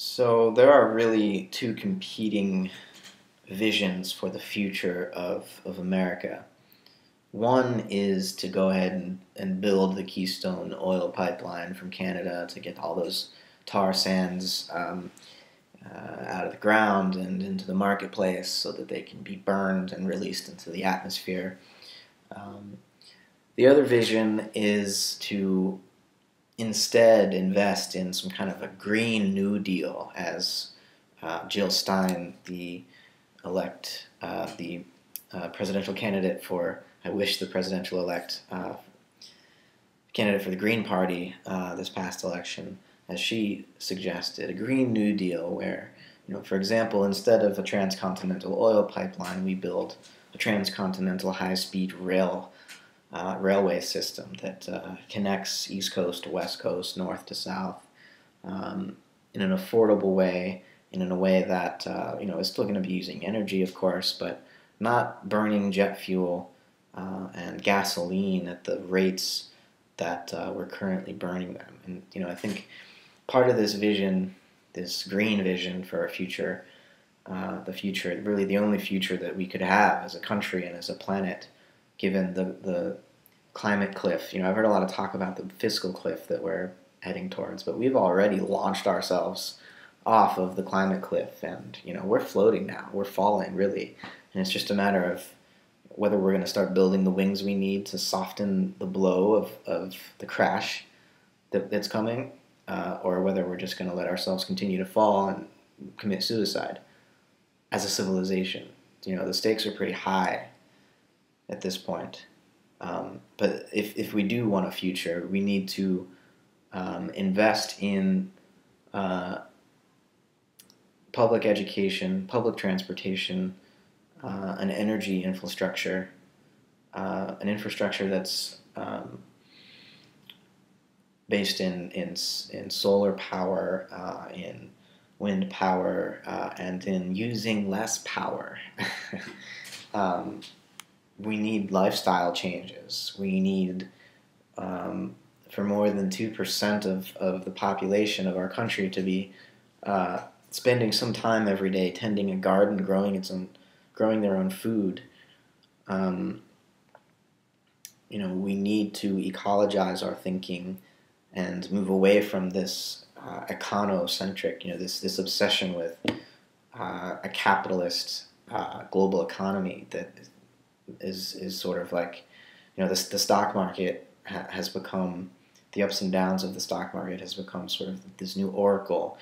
So there are really two competing visions for the future of America. One is to go ahead and build the Keystone oil pipeline from Canada to get all those tar sands out of the ground and into the marketplace so that they can be burned and released into the atmosphere. Um, the other vision is to instead invest in some kind of a Green New Deal, as Jill Stein, the presidential candidate for, I wish the presidential elect candidate for the Green Party this past election, as she suggested, a Green New Deal where, for example, instead of a transcontinental oil pipeline, we build a transcontinental high-speed railway system that connects East Coast to West Coast, North to South, in an affordable way, and in a way that is still going to be using energy, of course, but not burning jet fuel and gasoline at the rates that we're currently burning them. And I think part of this vision, this green vision for our future, the future, really the only future that we could have as a country and as a planet, given the climate cliff. I've heard a lot of talk about the fiscal cliff that we're heading towards, but we've already launched ourselves off of the climate cliff, and we're floating now. We're falling, really, and it's just a matter of whether we're going to start building the wings we need to soften the blow of the crash that's coming, or whether we're just going to let ourselves continue to fall and commit suicide as a civilization. The stakes are pretty high at this point. But if we do want a future, we need to invest in public education, public transportation, an energy infrastructure, an infrastructure that's based in solar power, in wind power, and in using less power. We need lifestyle changes. We need, for more than 2% of the population of our country to be spending some time every day tending a garden, growing their own food. We need to ecologize our thinking and move away from this econocentric, this obsession with a capitalist global economy that is sort of like, the stock market has become, the ups and downs of the stock market has become sort of this new oracle.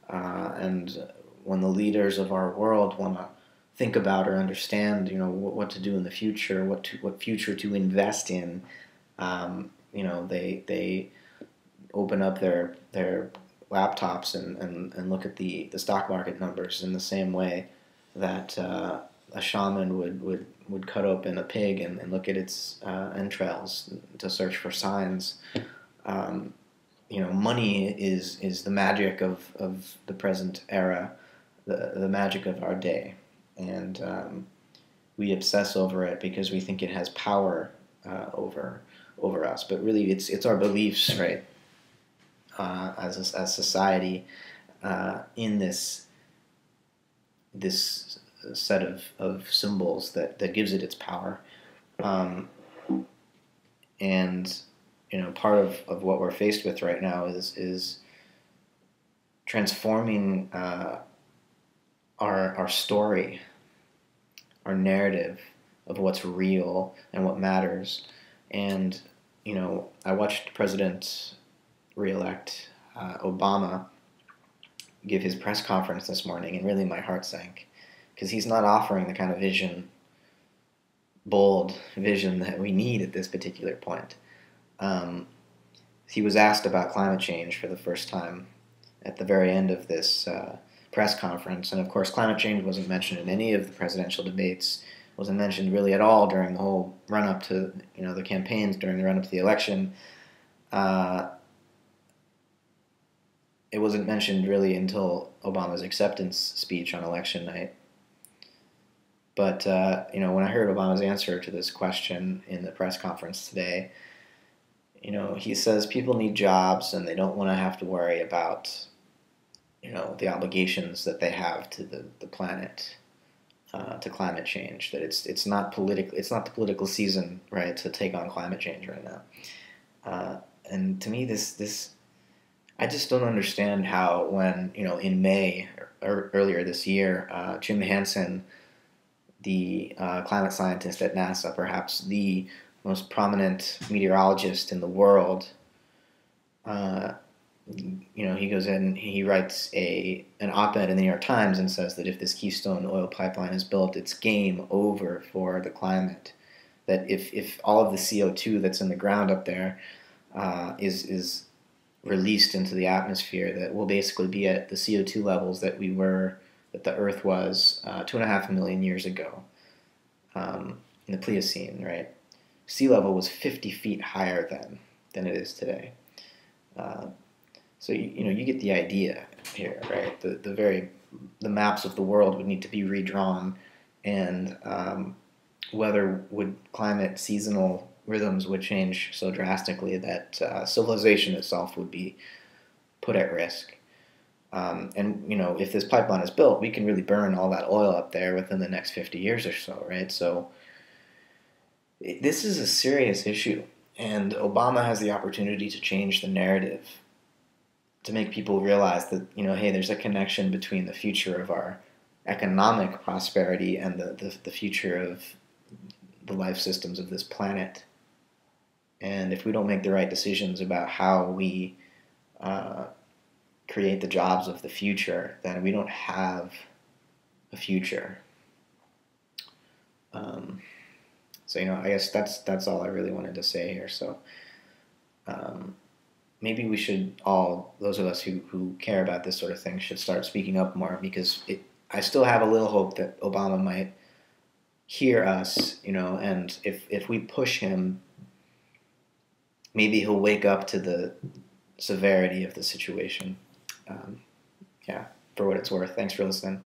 And when the leaders of our world want to think about or understand, what to do in the future, what future to invest in, they open up their laptops and look at the stock market numbers in the same way that a shaman would cut open a pig and look at its entrails to search for signs. Money is the magic of the present era, the magic of our day, and we obsess over it because we think it has power over us. But really, it's our beliefs, right? As society, in this set of symbols that gives it its power, and part of what we're faced with right now is transforming our story, our narrative of what's real and what matters. And I watched President-elect Obama give his press conference this morning, and really my heart sank, because he's not offering the kind of bold vision that we need at this particular point. He was asked about climate change for the first time at the very end of this press conference, and of course climate change wasn't mentioned in any of the presidential debates, wasn't mentioned really at all during the whole run-up to the campaigns, during the run-up to the election. It wasn't mentioned really until Obama's acceptance speech on election night. But when I heard Obama's answer to this question in the press conference today, he says people need jobs and they don't want to have to worry about the obligations that they have to the planet, to climate change. That it's not the political season, right, to take on climate change right now. And to me, this I just don't understand how, when in May or earlier this year, Jim Hansen, the climate scientist at NASA, perhaps the most prominent meteorologist in the world, he goes in, he writes an op-ed in the New York Times and says that if this Keystone oil pipeline is built, it's game over for the climate. That if all of the CO2 that's in the ground up there is released into the atmosphere, that we'll basically be at the CO2 levels that the Earth was 2.5 million years ago, in the Pliocene, right? Sea level was 50 feet higher than it is today. So you get the idea here, right? The maps of the world would need to be redrawn, and whether climate seasonal rhythms would change so drastically that civilization itself would be put at risk. And if this pipeline is built, we can really burn all that oil up there within the next 50 years or so, right? So this is a serious issue, and Obama has the opportunity to change the narrative, to make people realize that, hey, there's a connection between the future of our economic prosperity and the future of the life systems of this planet. And if we don't make the right decisions about how we create the jobs of the future, then we don't have a future. So I guess that's all I really wanted to say here. So maybe we should all, those of us who care about this sort of thing, should start speaking up more, because I still have a little hope that Obama might hear us, and if we push him, maybe he'll wake up to the severity of the situation. Yeah, for what it's worth. Thanks for listening.